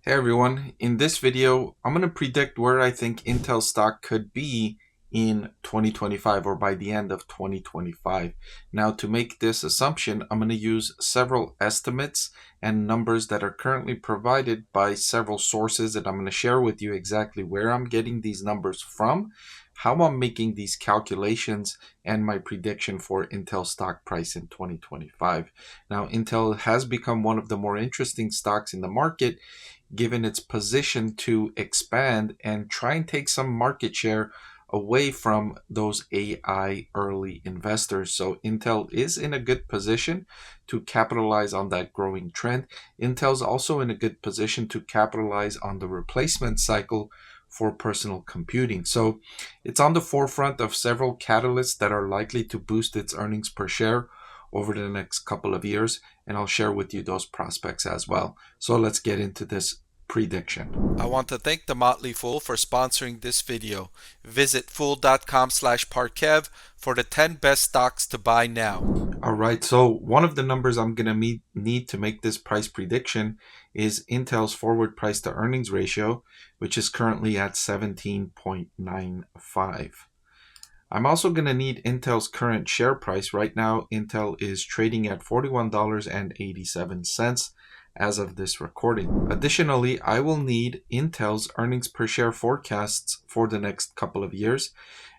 Hey everyone, in this video, I'm going to predict where I think Intel stock could be in 2025 or by the end of 2025. Now, to make this assumption, I'm going to use several estimates and numbers that are currently provided by several sources, and I'm going to share with you exactly where I'm getting these numbers from, how I'm making these calculations, and my prediction for Intel stock price in 2025. Now, Intel has become one of the more interesting stocks in the market, given its position to expand and try and take some market share away from those AI early investors. So Intel is in a good position to capitalize on that growing trend. Intel's also in a good position to capitalize on the replacement cycle for personal computing. So it's on the forefront of several catalysts that are likely to boost its earnings per share over the next couple of years, and I'll share with you those prospects as well. So let's get into this prediction. I want to thank the Motley Fool for sponsoring this video. Visit fool.com/Parkev for the 10 best stocks to buy now. All right, so one of the numbers I'm going to need to make this price prediction is Intel's forward price to earnings ratio, which is currently at 17.95. I'm also going to need Intel's current share price. Right now, Intel is trading at $41.87 as of this recording. Additionally, I will need Intel's earnings per share forecasts for the next couple of years.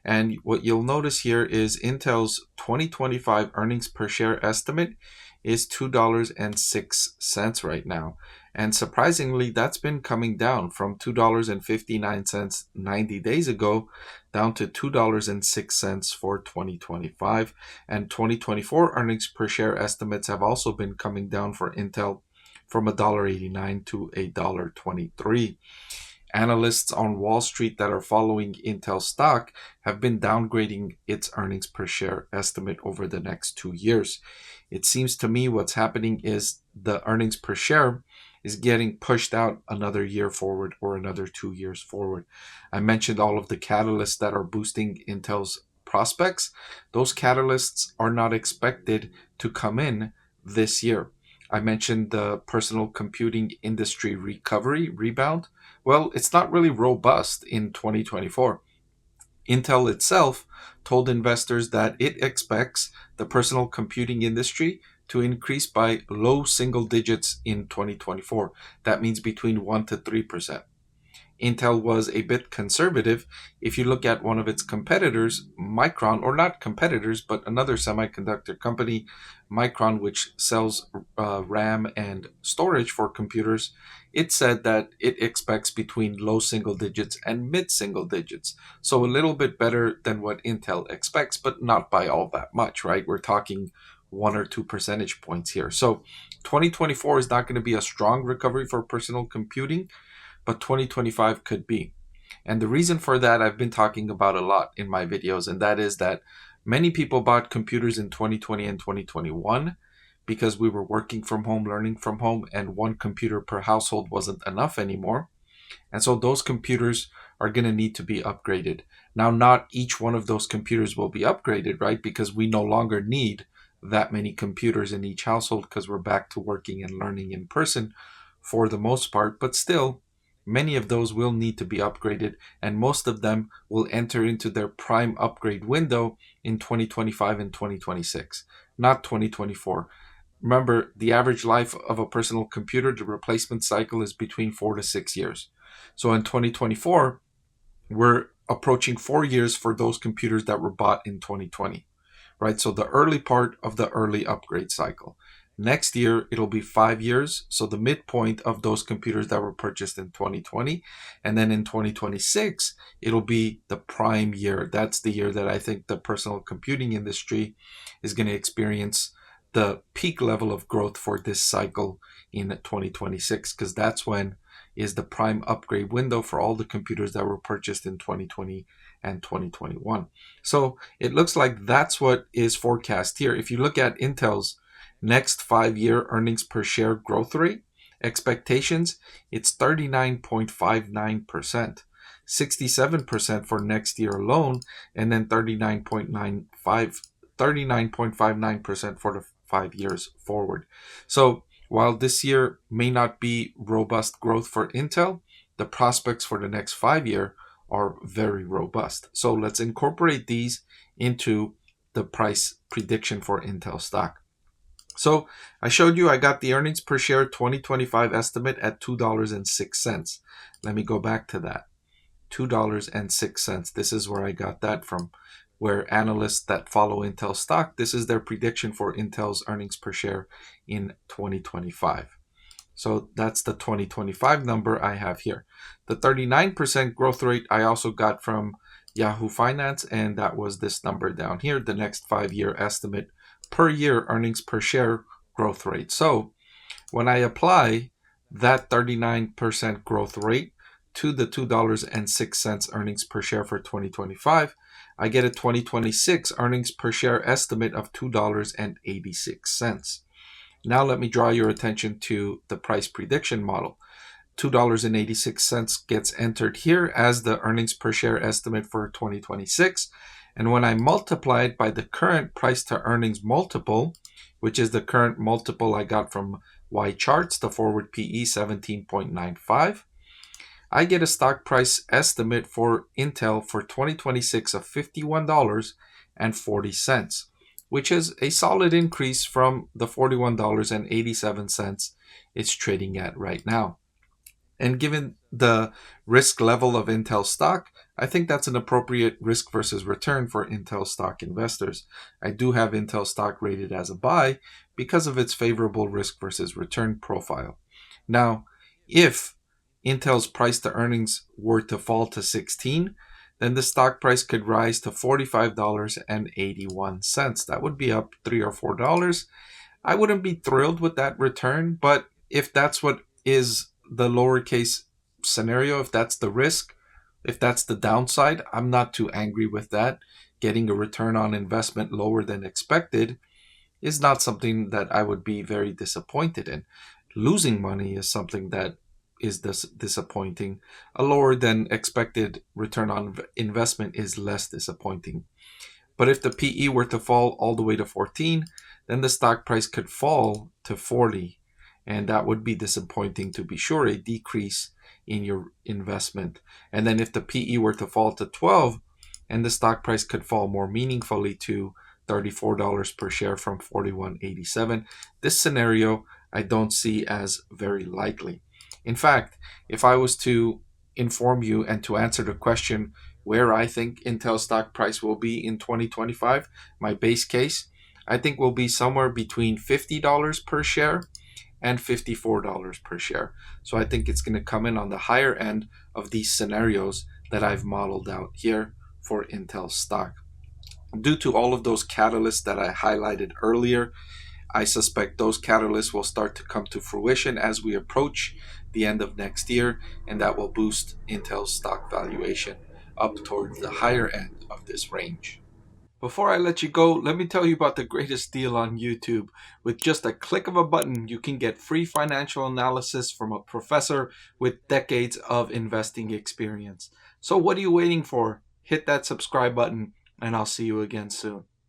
And what you'll notice here is Intel's 2025 earnings per share estimate is $2.06 right now. And surprisingly, that's been coming down from $2.59 90 days ago down to $2.06 for 2025. And 2024 earnings per share estimates have also been coming down for Intel from $1.89 to $1.23. Analysts on Wall Street that are following Intel stock have been downgrading its earnings per share estimate over the next 2 years. It seems to me what's happening is the earnings per share is getting pushed out another year forward or another 2 years forward. I mentioned all of the catalysts that are boosting Intel's prospects. Those catalysts are not expected to come in this year. I mentioned the personal computing industry rebound. Well, it's not really robust in 2024. Intel itself told investors that it expects the personal computing industry to increase by low single digits in 2024. That means between 1% to 3%. Intel was a bit conservative. If you look at one of its competitors, Micron, or not competitors, but another semiconductor company, Micron, which sells RAM and storage for computers, it said that it expects between low single digits and mid single digits. So a little bit better than what Intel expects, but not by all that much, right? We're talking 1 or 2 percentage points here. So 2024 is not going to be a strong recovery for personal computing, but 2025 could be. And the reason for that I've been talking about a lot in my videos, and that is that many people bought computers in 2020 and 2021 because we were working from home, learning from home, and one computer per household wasn't enough anymore. And so those computers are going to need to be upgraded. Now, not each one of those computers will be upgraded, right? Because we no longer need that many computers in each household because we're back to working and learning in person for the most part, but still, many of those will need to be upgraded, and most of them will enter into their prime upgrade window in 2025 and 2026, not 2024. Remember, the average life of a personal computer, the replacement cycle is between 4 to 6 years. So in 2024, we're approaching 4 years for those computers that were bought in 2020, right? So the early part of the early upgrade cycle. Next year, it'll be 5 years, so the midpoint of those computers that were purchased in 2020. And then in 2026, it'll be the prime year. That's the year that I think the personal computing industry is going to experience the peak level of growth for this cycle in 2026, because that's when is the prime upgrade window for all the computers that were purchased in 2020 and 2021. So it looks like that's what is forecast here. If you look at Intel's next 5-year earnings per share growth rate expectations, it's 39.59%, 67% for next year alone, and then 39.59% for the 5 years forward. So While this year may not be robust growth for Intel, the prospects for the next 5 year are very robust. So let's incorporate these into the price prediction for Intel stock. So I showed you I got the earnings per share 2025 estimate at $2.06. Let me go back to that. $2.06. This is where I got that from, where analysts that follow Intel stock, this is their prediction for Intel's earnings per share in 2025. So that's the 2025 number I have here. The 39% growth rate I also got from Yahoo Finance, and that was this number down here, the next 5-year estimate per year earnings per share growth rate. So when I apply that 39% growth rate to the $2.06 earnings per share for 2025, I get a 2026 earnings per share estimate of $2.86. Now let me draw your attention to the price prediction model. $2.86 gets entered here as the earnings per share estimate for 2026. And when I multiply it by the current price to earnings multiple, which is the current multiple I got from Y charts, the forward PE 17.95, I get a stock price estimate for Intel for 2026 of $51.40, which is a solid increase from the $41.87 it's trading at right now. And given the risk level of Intel stock, I think that's an appropriate risk versus return for Intel stock investors. I do have Intel stock rated as a buy because of its favorable risk versus return profile. Now, if Intel's price to earnings were to fall to 16, then the stock price could rise to $45.81. That would be up $3 or $4. I wouldn't be thrilled with that return, but if that's what is the lowercase scenario, if that's the risk, if that's the downside, I'm not too angry with that. Getting a return on investment lower than expected is not something that I would be very disappointed in. Losing money is something that is disappointing. A lower than expected return on investment is less disappointing. But if the PE were to fall all the way to 14, then the stock price could fall to 40. And that would be disappointing, to be sure, a decrease in your investment. And then if the PE were to fall to 12, and the stock price could fall more meaningfully to $34 per share from $41.87, this scenario I don't see as very likely. In fact, if I was to inform you and to answer the question where I think Intel stock price will be in 2025, my base case, I think will be somewhere between $50 per share and $54 per share. So I think it's going to come in on the higher end of these scenarios that I've modeled out here for Intel stock. Due to all of those catalysts that I highlighted earlier, I suspect those catalysts will start to come to fruition as we approach the end of next year, and that will boost Intel's stock valuation up towards the higher end of this range. Before I let you go, let me tell you about the greatest deal on YouTube. With just a click of a button, you can get free financial analysis from a professor with decades of investing experience. So what are you waiting for? Hit that subscribe button, and I'll see you again soon.